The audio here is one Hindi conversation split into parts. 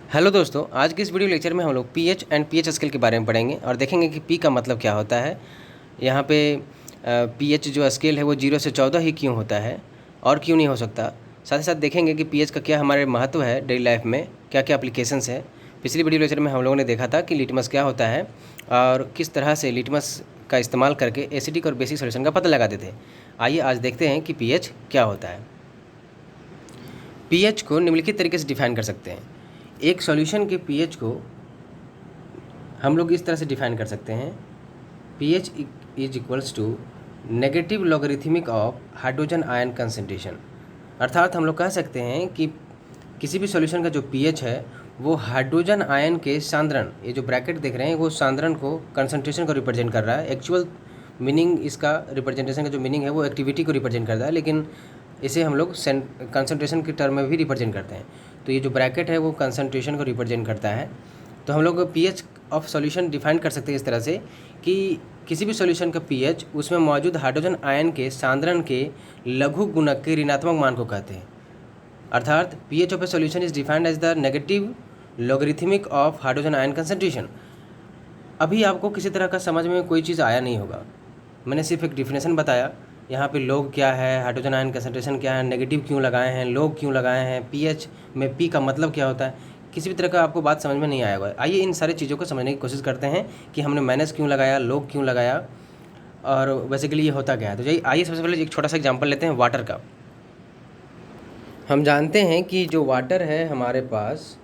हेलो दोस्तों, आज के इस वीडियो लेक्चर में हम लोग पीएच एंड पीएच स्केल के बारे में पढ़ेंगे और देखेंगे कि पी का मतलब क्या होता है। यहाँ पे पीएच जो स्केल है वो 0 से 14 ही क्यों होता है और क्यों नहीं हो सकता। साथ ही साथ देखेंगे कि पीएच का क्या हमारे महत्व है डेली लाइफ में, क्या क्या एप्लीकेशंस है। पिछली वीडियो लेक्चर में हम लोगों ने देखा था कि लिटमस क्या होता है और किस तरह से लिटमस का इस्तेमाल करके एसिडिक और बेसिक सोल्यूशन का पता लगाते थे। आइए आज देखते हैं कि पीएच क्या होता है। पीएच को निम्नलिखित तरीके से डिफाइन कर सकते हैं। एक सॉल्यूशन के पीएच को हम लोग इस तरह से डिफाइन कर सकते हैं। PH is equals to negative logarithmic of hydrogen ion concentration. अर्थात हम लोग कह सकते हैं कि किसी भी सॉल्यूशन का जो पीएच है वो हाइड्रोजन आयन के सांद्रण, ये जो ब्रैकेट देख रहे हैं वो सांद्रण को, कंसंट्रेशन को रिप्रेजेंट कर रहा है। एक्चुअल मीनिंग इसका, रिप्रेजेंटेशन का जो मीनिंग है वो एक्टिविटी को रिप्रेजेंट करता है, लेकिन इसे हम लोग कंसंट्रेशन के टर्म में भी रिप्रेजेंट करते हैं। तो ये जो ब्रैकेट है वो कंसंट्रेशन को रिप्रेजेंट करता है। तो हम लोग पीएच ऑफ सॉल्यूशन डिफाइन कर सकते हैं इस तरह से कि किसी भी सॉल्यूशन का पीएच उसमें मौजूद हाइड्रोजन आयन के सांद्रण के लघु गुणक के ऋणात्मक मान को कहते हैं। अर्थात pH of a solution is defined as the negative logarithmic of hydrogen ion concentration. अभी आपको किसी तरह का समझ में कोई चीज़ आया नहीं होगा, मैंने सिर्फ एक डिफिनेशन बताया। यहाँ पे लोग क्या है, हाइड्रोजन आयन कंसंट्रेशन क्या है, नेगेटिव क्यों लगाए हैं, लोग क्यों लगाए हैं, पीएच में पी का मतलब क्या होता है, किसी भी तरह का आपको बात समझ में नहीं आएगा। आइए इन सारी चीज़ों को समझने की कोशिश करते हैं कि हमने माइनस क्यों लगाया, लोग क्यों लगाया और बेसिकली ये होता क्या है। तो जाइए आइए सबसे पहले एक छोटा सा एग्जाम्पल लेते हैं वाटर का। हम जानते हैं कि जो वाटर है हमारे पास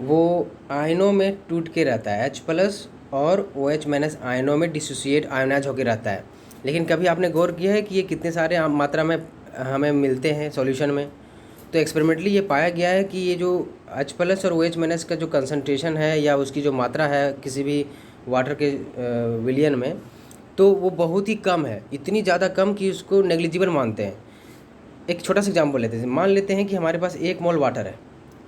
वो आयनों में टूट के रहता है, H+ और OH- आयनों में डिसोसिएट आयोनाइज होकर रहता है। लेकिन कभी आपने गौर किया है कि ये कितने सारे मात्रा में हमें मिलते हैं सॉल्यूशन में। तो एक्सपेरिमेंटली ये पाया गया है कि ये जो H+ और OH- का जो कंसंट्रेशन है या उसकी जो मात्रा है किसी भी वाटर के विलियन में, तो वो बहुत ही कम है, इतनी ज़्यादा कम कि उसको नेग्लिजिबल मानते हैं। एक छोटा सा एग्जाम्पल लेते हैं, मान लेते हैं कि हमारे पास 1 मोल वाटर है।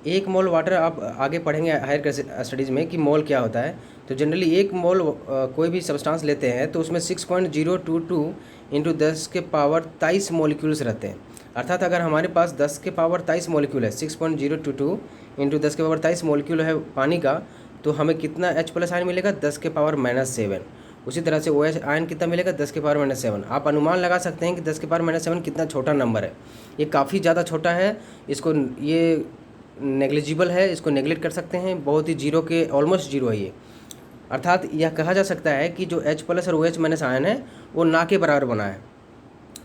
1 मोल वाटर, आप आगे पढ़ेंगे हायर स्टडीज़ में कि मोल क्या होता है। तो जनरली 1 मोल कोई भी सब्सटेंस लेते हैं तो उसमें 6.022 इंटू 10⁻23 मॉलिक्यूल्स रहते हैं। अर्थात अगर हमारे पास 10⁻23 मॉलिक्यूल है, 6.022 इंटू 10⁻23 मॉलिक्यूल है पानी का, तो हमें कितना H+ आयन मिलेगा, 10⁻⁻7। उसी तरह से OH आयन कितना मिलेगा, 10⁻⁻7। आप अनुमान लगा सकते हैं कि 10⁻⁻7 कितना छोटा नंबर है। ये काफ़ी ज़्यादा छोटा है, इसको ये नेग्लिजिबल है, इसको नेगलेक्ट कर सकते हैं, बहुत ही जीरो के ऑलमोस्ट जीरो है ये। अर्थात यह कहा जा सकता है कि जो H+ और OH- आयन है वो ना के बराबर बना है।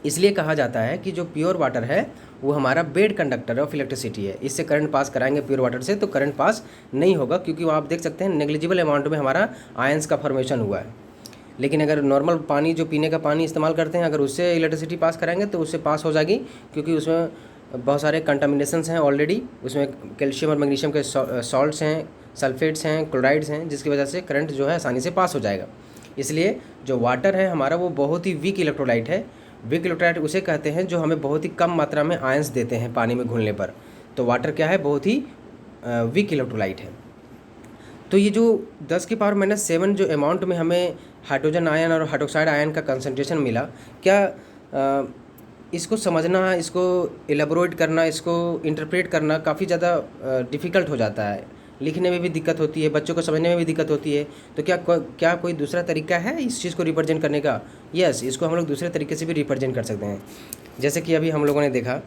इसलिए कहा जाता है कि जो प्योर वाटर है वो हमारा बेड कंडक्टर ऑफ इलेक्ट्रिसिटी है। इससे करंट पास कराएंगे प्योर वाटर से तो करंट पास नहीं होगा, क्योंकि वो आप देख सकते हैं नेग्लिजिबल अमाउंट में हमारा आयंस का फॉर्मेशन हुआ है। लेकिन अगर नॉर्मल पानी, जो पीने का पानी इस्तेमाल करते हैं, अगर उससे इलेक्ट्रिसिटी पास कराएंगे तो उससे पास हो जाएगी, क्योंकि उसमें बहुत सारे कंटामिनेशंस हैं ऑलरेडी। उसमें कैल्शियम और मैग्नीशियम के सॉल्ट्स हैं, सल्फेट्स हैं, क्लोराइड्स हैं, जिसकी वजह से करंट जो है आसानी से पास हो जाएगा। इसलिए जो वाटर है हमारा वो बहुत ही वीक इलेक्ट्रोलाइट है। वीक इलेक्ट्रोलाइट उसे कहते हैं जो हमें बहुत ही कम मात्रा में आयंस देते हैं पानी में घुलने पर। तो वाटर क्या है, बहुत ही वीक इलेक्ट्रोलाइट है। तो ये जो 10⁻⁻7 जो अमाउंट में हमें हाइड्रोजन आयन और हाइड्रोक्साइड आयन का कंसंट्रेशन मिला, क्या इसको समझना, इसको एलेबोरेट करना, इसको इंटरप्रेट करना काफ़ी ज़्यादा डिफ़िकल्ट हो जाता है। लिखने में भी दिक्कत होती है, बच्चों को समझने में भी दिक्कत होती है। तो क्या कोई दूसरा तरीका है इस चीज़ को रिप्रेजेंट करने का? यस, इसको हम लोग दूसरे तरीके से भी रिप्रेजेंट कर सकते हैं। जैसे कि अभी हम लोगों ने देखा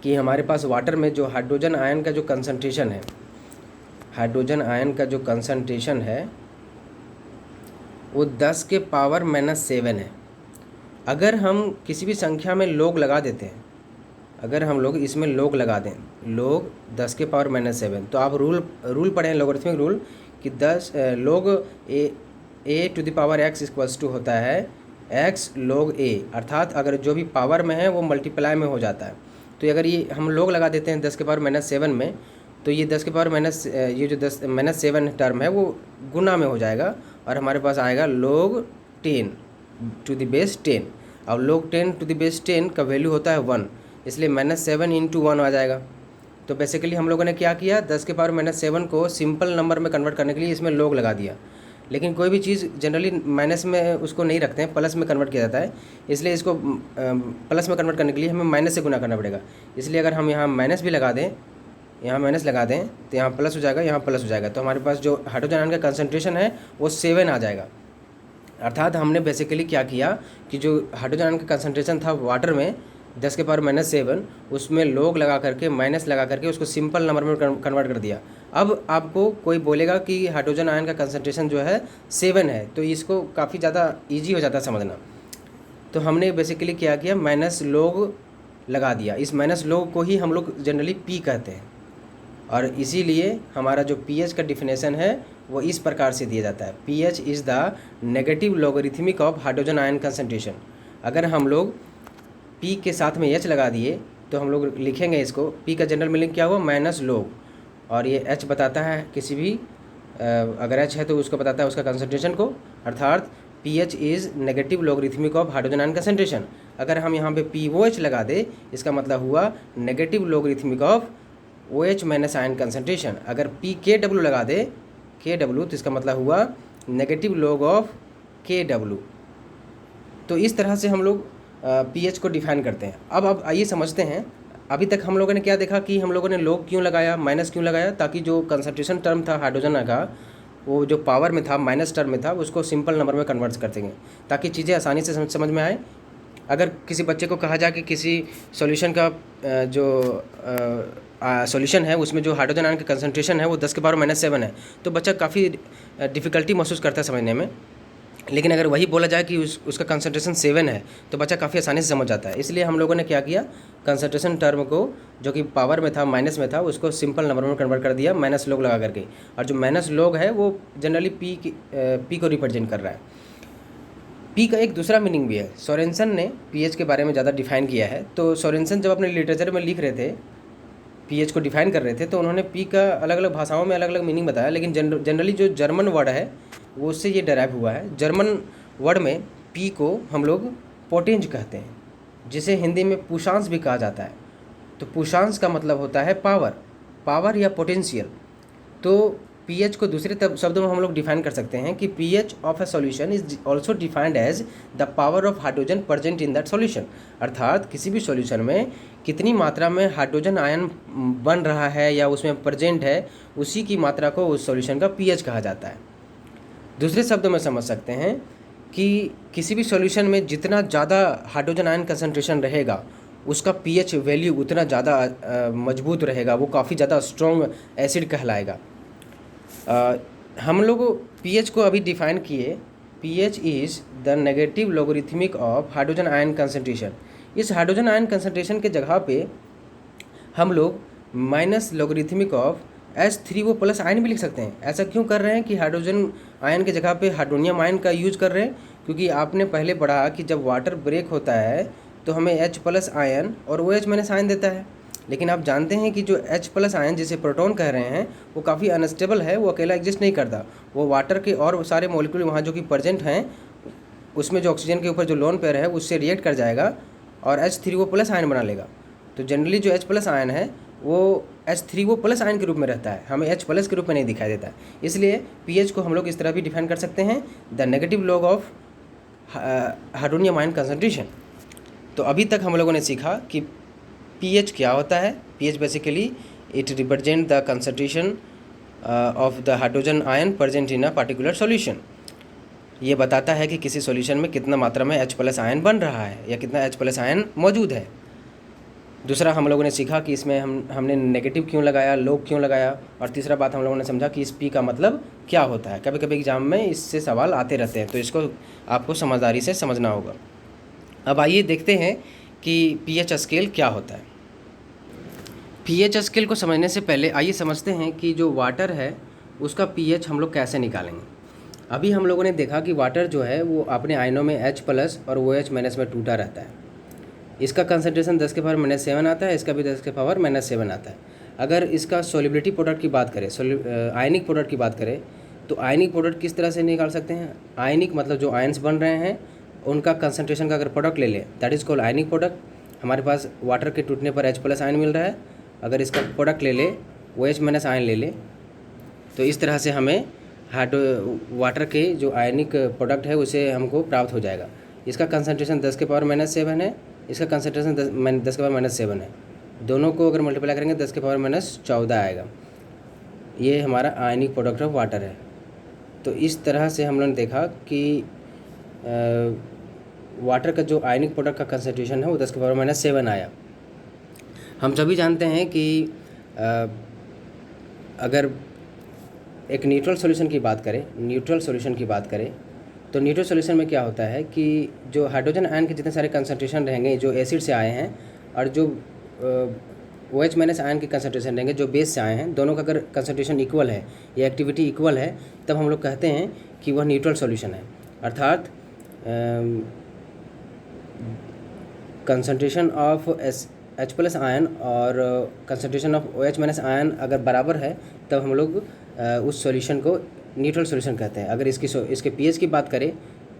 कि हमारे पास वाटर में जो हाइड्रोजन आयन का जो कंसंट्रेशन है, हाइड्रोजन आयन का जो कंसंट्रेशन है वो 10⁻⁻7 है। अगर हम किसी भी संख्या में लोग लगा देते हैं, अगर हम लोग इसमें लोग लगा दें, लोग 10⁻⁻7, तो आप रूल पढ़े हैं, लॉगरिथमिक रूल, कि 10 लोग a⁴ x = होता है x log a। अर्थात अगर जो भी पावर में है वो मल्टीप्लाई में हो जाता है। तो अगर ये हम लोग लगा देते हैं 10⁻⁻7 में, तो ये 10⁻⁻, ये जो 10⁻7 टर्म है वो गुना में हो जाएगा और हमारे पास आएगा log 10⁻10। अब log 10⁻10 का वैल्यू होता है 1, इसलिए -7 × 1 आ जाएगा। तो बेसिकली हम लोगों ने क्या किया, 10⁻⁻7 को सिंपल नंबर में कन्वर्ट करने के लिए इसमें लोग लगा दिया। लेकिन कोई भी चीज़ जनरली माइनस में उसको नहीं रखते हैं, प्लस में कन्वर्ट किया जाता है। इसलिए इसको प्लस में कन्वर्ट करने के लिए हमें माइनस से गुना करना पड़ेगा। इसलिए अगर हम यहाँ माइनस भी लगा दें यहाँ माइनस लगा दें तो यहाँ प्लस हो जाएगा, यहाँ प्लस हो जाएगा, तो हमारे पास जो हाइड्रोजन आयन का कंसंट्रेशन है वो 7 आ जाएगा। अर्थात हमने बेसिकली क्या किया कि जो हाइड्रोजन आयन का कंसंट्रेशन था वाटर में 10⁻⁷, उसमें लोग लगा करके माइनस लगा करके उसको सिंपल नंबर में कन्वर्ट कर दिया। अब आपको कोई बोलेगा कि हाइड्रोजन आयन का कंसंट्रेशन जो है 7 है, तो इसको काफ़ी ज़्यादा ईजी हो जाता है समझना। तो हमने बेसिकली क्या किया, माइनस लोग लगा दिया। इस माइनस लोग को ही हम लोग जनरली पी कहते हैं, और इसीलिए हमारा जो पीएच का डिफिनेशन है वो इस प्रकार से दिया जाता है, pH is the negative logarithmic of hydrogen ion concentration. अगर हम लोग पी के साथ में एच लगा दिए तो हम लोग लिखेंगे इसको, पी का जनरल मीनिंग क्या हुआ, माइनस लोग, और ये एच बताता है किसी भी अगर एच है तो उसको बताता है उसका कंसंट्रेशन को, अर्थात pH is negative logarithmic of hydrogen ion concentration. अगर हम यहाँ पे POH लगा दे इसका मतलब हुआ negative logarithmic of OH minus ion concentration. अगर PKW लगा दे KW तो इसका मतलब हुआ नेगेटिव लॉग ऑफ KW। तो इस तरह से हम लोग पीएच को डिफाइन करते हैं। अब आइए समझते हैं, अभी तक हम लोगों ने क्या देखा कि हम लोगों ने लॉग क्यों लगाया, माइनस क्यों लगाया, ताकि जो कंसंट्रेशन टर्म था हाइड्रोजन का वो जो पावर में था माइनस टर्म में था उसको सिंपल नंबर में कन्वर्ट कर देंगे ताकि चीज़ें आसानी से समझ में आए। अगर किसी बच्चे को कहा जाए कि किसी सॉल्यूशन का जो सॉल्यूशन है उसमें जो हाइड्रोजन आयन का कंसंट्रेशन है वो 10⁻⁷ है, तो बच्चा काफ़ी डिफ़िकल्टी महसूस करता है समझने में। लेकिन अगर वही बोला जाए कि उसका कंसंट्रेशन 7 है तो बच्चा काफ़ी आसानी से समझ जाता है। इसलिए हम लोगों ने क्या किया, कंसंट्रेशन टर्म को जो कि पावर में था माइनस में था उसको सिंपल नंबर में कन्वर्ट कर दिया माइनस लोग लगा करके, और जो माइनस लोग है वो जनरली पी को रिप्रेजेंट कर रहा है। पी का एक दूसरा मीनिंग भी है, सोरेनसन ने पीएच के बारे में ज़्यादा डिफाइन किया है। तो सोरेनसन जब अपने लिटरेचर में लिख रहे थे, पीएच को डिफाइन कर रहे थे, तो उन्होंने पी का अलग अलग भाषाओं में अलग अलग मीनिंग बताया, लेकिन जनरली जो जर्मन वर्ड है वो उससे ये डराइव हुआ है। जर्मन वर्ड में पी को हम लोग पोटेंज कहते हैं, जिसे हिंदी में पुषांश भी कहा जाता है। तो पुषांश का मतलब होता है पावर या पोटेंशियल। तो पीएच को दूसरे शब्दों में हम लोग डिफाइन कर सकते हैं कि pH of a solution is also defined as the power of hydrogen present in that solution. अर्थात किसी भी सॉल्यूशन में कितनी मात्रा में हाइड्रोजन आयन बन रहा है या उसमें प्रेजेंट है, उसी की मात्रा को उस सॉल्यूशन का पीएच कहा जाता है। दूसरे शब्दों में समझ सकते हैं कि किसी भी सॉल्यूशन में जितना ज़्यादा हाइड्रोजन आयन कंसंट्रेशन रहेगा उसका पीएच वैल्यू उतना ज़्यादा मजबूत रहेगा, वो काफ़ी ज़्यादा स्ट्रॉन्ग एसिड कहलाएगा। हम लोग पीएच को अभी डिफाइन किए, pH is the negative logarithmic of hydrogen ion concentration. इस हाइड्रोजन आयन कंसंट्रेशन के जगह पे हम लोग minus logarithmic of H3O+ ion भी लिख सकते हैं। ऐसा क्यों कर रहे हैं कि हाइड्रोजन आयन के जगह पे हाइड्रोनियम आयन का यूज कर रहे हैं, क्योंकि आपने पहले पढ़ा कि जब वाटर ब्रेक होता है तो हमें H+ आयन और OH- आयन देता है। लेकिन आप जानते हैं कि जो H+ आयन जिसे प्रोटॉन कह रहे हैं वो काफ़ी अनस्टेबल है, वो अकेला एग्जिस्ट नहीं करता, वो वाटर के और सारे मॉलिक्यूल वहाँ जो कि प्रेजेंट हैं उसमें जो ऑक्सीजन के ऊपर जो लोन पेयर है उससे रिएक्ट कर जाएगा और H3O+ आयन बना लेगा। तो जनरली जो H+ आयन है वो H3O+ आयन के रूप में रहता है, हमें H+ के रूप में नहीं दिखाई देता है। इसलिए पीएच को हम लोग इस तरह भी डिफाइन कर सकते हैं, the negative log of hydronium ion concentration. तो अभी तक हम लोगों ने सीखा कि पीएच क्या होता है। PH basically it represent the concentration of the hydrogen ion present in a particular solution. ये बताता है कि किसी सॉल्यूशन में कितना मात्रा में H+ आयन बन रहा है या कितना H+ आयन मौजूद है। दूसरा हम लोगों ने सीखा कि इसमें हमने नेगेटिव क्यों लगाया, लोग क्यों लगाया, और तीसरा बात हम लोगों ने समझा कि इस पी का मतलब क्या होता है। कभी कभी एग्जाम में इससे सवाल आते रहते हैं, तो इसको आपको समझदारी से समझना होगा। अब आइए देखते हैं कि पीएच स्केल क्या होता है। पीएच स्केल को समझने से पहले आइए समझते हैं कि जो वाटर है उसका पीएच हम लोग कैसे निकालेंगे। अभी हम लोगों ने देखा कि वाटर जो है वो अपने आयनों में H+ और OH- में टूटा रहता है। इसका कंसंट्रेशन 10⁻⁷ आता है, इसका भी 10⁻⁷ आता है। अगर इसका सॉल्युबिलिटी प्रोडक्ट की बात करें, आयनिक प्रोडक्ट की बात करें, तो आयनिक प्रोडक्ट किस तरह से निकाल सकते हैं। आयनिक मतलब जो आयन्स बन रहे हैं उनका कंसंट्रेशन का अगर प्रोडक्ट ले लें that is called ionic product. हमारे पास वाटर के टूटने पर H+ आयन मिल रहा है, अगर इसका प्रोडक्ट ले ले OH- आयन ले ले, तो इस तरह से हमें वाटर के जो आयनिक प्रोडक्ट है उसे हमको प्राप्त हो जाएगा। इसका कंसंट्रेशन 10⁻⁷ है, इसका कंसंट्रेशन 10⁻⁷ है। दोनों को अगर मल्टीप्लाई करेंगे 10⁻⁻14 आएगा। ये हमारा आयनिक प्रोडक्ट ऑफ वाटर है। तो इस तरह से हम लोगों ने देखा कि वाटर का जो आयनिक प्रोडक्ट का कंसंट्रेशन है वो 10⁻⁻7 आया। हम सभी जानते हैं कि अगर एक न्यूट्रल सॉल्यूशन की बात करें तो न्यूट्रल सॉल्यूशन में क्या होता है कि जो हाइड्रोजन आयन के जितने सारे कंसंट्रेशन रहेंगे जो एसिड से आए हैं, और जो OH- आयन के कंसंट्रेशन रहेंगे जो बेस से आए हैं, दोनों का अगर कंसंट्रेशन इक्वल है या एक्टिविटी इक्वल है, तब हम लोग कहते हैं कि वह न्यूट्रल सॉल्यूशन है। अर्थात कंसंट्रेशन ऑफ H+ आयन और कंसंट्रेशन ऑफ OH- आयन अगर बराबर है, तब हम लोग उस सॉल्यूशन को न्यूट्रल सॉल्यूशन कहते हैं। अगर इसके pH की बात करें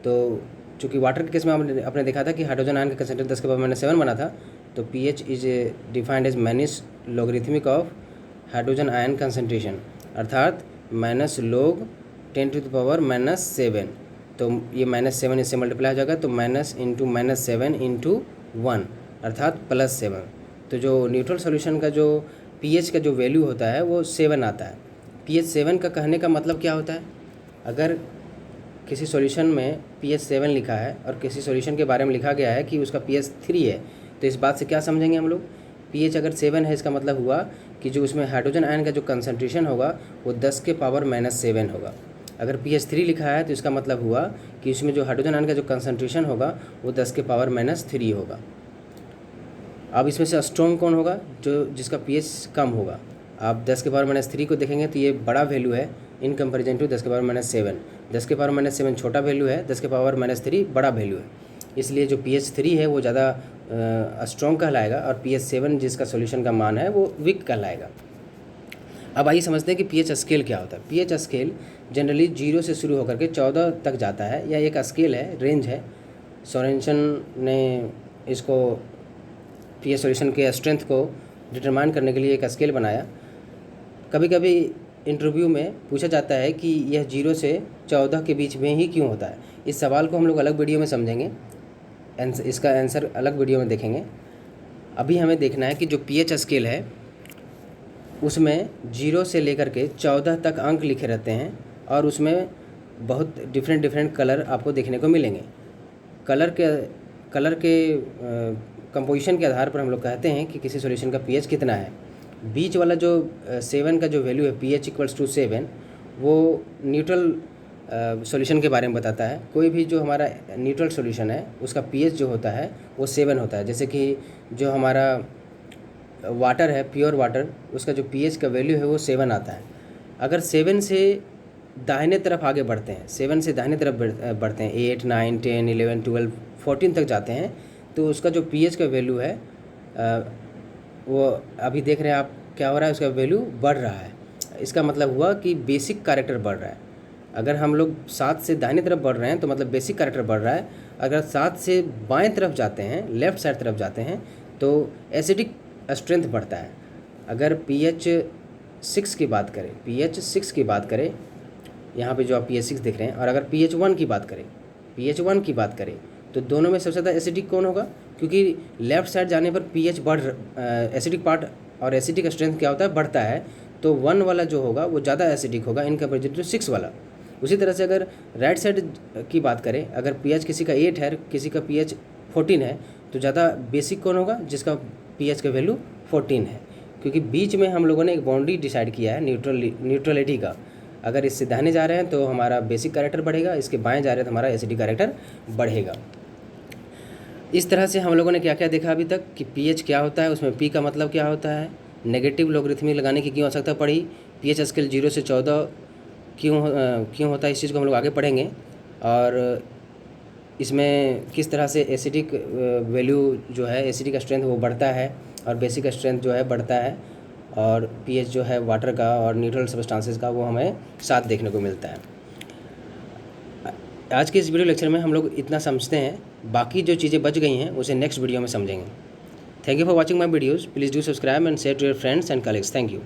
तो चूँकि वाटर के केस में आपने देखा था कि हाइड्रोजन आयन का कंसंट्रेशन 10⁻⁷ बना था, तो pH is defined as minus logarithmic of hydrogen ion concentration, अर्थात -log 10⁻⁻7। तो ये -7 इससे मल्टीप्लाई हो जाएगा, तो -7 × 1 अर्थात +7। तो जो न्यूट्रल सॉल्यूशन का जो pH का जो वैल्यू होता है वो 7 आता है। pH 7 का कहने का मतलब क्या होता है? अगर किसी सॉल्यूशन में pH 7 लिखा है और किसी सॉल्यूशन के बारे में लिखा गया है कि उसका pH 3 है, तो इस बात से क्या समझेंगे हम लोग? pH अगर 7 है, इसका मतलब हुआ कि जो उसमें हाइड्रोजन आयन का जो कंसंट्रेशन होगा वो 10⁻⁻7 होगा। अगर pH 3 लिखा है तो इसका मतलब हुआ कि उसमें जो हाइड्रोजन आयन का जो कंसंट्रेशन होगा वो 10⁻⁻3 होगा। अब इसमें से स्ट्रॉन्ग कौन होगा? जिसका pH कम होगा। आप 10⁻⁻3 को देखेंगे तो ये बड़ा वैल्यू है इन कंपैरिजन टू 10⁻⁻7। 10⁻⁻7 छोटा वैल्यू है, 10⁻⁻3 बड़ा वैल्यू है। इसलिए जो pH 3 है वो ज़्यादा स्ट्रॉन्ग कहलाएगा और pH 7 जिसका सॉल्यूशन का मान है वो वीक कहलाएगा। अब आइए समझते हैं कि pH स्केल क्या होता है। pH स्केल जनरली 0 से शुरू होकर के 14 तक जाता है, या एक स्केल है, रेंज है। सोरेनसन ने इसको pH सॉल्यूशन के स्ट्रेंथ को डिटरमाइन करने के लिए एक स्केल बनाया। कभी कभी इंटरव्यू में पूछा जाता है कि यह 0 से 14 के बीच में ही क्यों होता है। इस सवाल को हम लोग अलग वीडियो में समझेंगे, इसका आंसर अलग वीडियो में देखेंगे। अभी हमें देखना है कि जो pH स्केल है उसमें 0 से लेकर के 14 तक अंक लिखे रहते हैं और उसमें बहुत डिफरेंट कलर आपको देखने को मिलेंगे। कलर के कंपोजिशन के आधार पर हम लोग कहते हैं कि किसी सॉल्यूशन का pH कितना है। बीच वाला जो 7 का जो वैल्यू है pH = 7, वो न्यूट्रल सॉल्यूशन के बारे में बताता है। कोई भी जो हमारा न्यूट्रल सॉल्यूशन है उसका pH जो होता है वो 7 होता है। जैसे कि जो हमारा वाटर है, प्योर वाटर, उसका जो pH का वैल्यू है वो 7 आता है। अगर 7 से दाहिने तरफ आगे बढ़ते हैं, 7 से दाहिने तरफ बढ़ते हैं, 8, 9, 10, 11, 12, 14 तक जाते हैं, तो उसका जो pH का वैल्यू है वो अभी देख रहे हैं आप क्या हो रहा है, उसका वैल्यू बढ़ रहा है। इसका मतलब हुआ कि बेसिक कैरेक्टर बढ़ रहा है। अगर हम लोग 7 से दाहिने तरफ बढ़ रहे हैं तो मतलब बेसिक कैरेक्टर बढ़ रहा है। अगर 7 से बाएं तरफ जाते हैं, लेफ़्ट साइड तरफ जाते हैं, तो एसिडिक स्ट्रेंथ बढ़ता है। अगर pH 6 की बात करें, यहाँ पे जो आप pH 6 देख रहे हैं, और अगर pH 1 की बात करें तो दोनों में सबसे ज़्यादा एसिडिक कौन होगा? क्योंकि लेफ़्ट साइड जाने पर pH एसिडिक पार्ट और एसिडिक स्ट्रेंथ क्या होता है, बढ़ता है। तो 1 वाला जो होगा वो ज़्यादा एसिडिक होगा इन कंपेरिजन टू 6 वाला। उसी तरह से अगर राइट साइड की बात करें, अगर pH किसी का 8 है, किसी का pH 14 है, तो ज़्यादा बेसिक कौन होगा? जिसका pH का वैल्यू 14 है। क्योंकि बीच में हम लोगों ने एक बाउंड्री डिसाइड किया है न्यूट्रलिटी का। अगर इससे दाहिने जा रहे हैं तो हमारा बेसिक कैरेक्टर बढ़ेगा, इसके बाएं जा रहे हैं तो हमारा एसिडिक कैरेक्टर बढ़ेगा। इस तरह से हम लोगों ने क्या क्या देखा अभी तक कि pH क्या होता है, उसमें P का मतलब क्या होता है, नेगेटिव लॉगरिथमिक लगाने की क्यों आवश्यकता पड़ी, pH स्केल 0 से 14 क्यों होता है, इस चीज़ को हम लोग आगे पढ़ेंगे। और इसमें किस तरह से एसिडिक वैल्यू जो है, एसिडिक स्ट्रेंथ वो बढ़ता है और बेसिक स्ट्रेंथ जो है बढ़ता है, और pH जो है वाटर का और न्यूट्रल सब्सटेंसेस का वो हमें साथ देखने को मिलता है। आज के इस वीडियो लेक्चर में हम लोग इतना समझते हैं। बाकी जो चीज़ें बच गई हैं उसे नेक्स्ट वीडियो में समझेंगे। Thank you for watching my videos. Please do subscribe and share to your friends and colleagues. Thank you.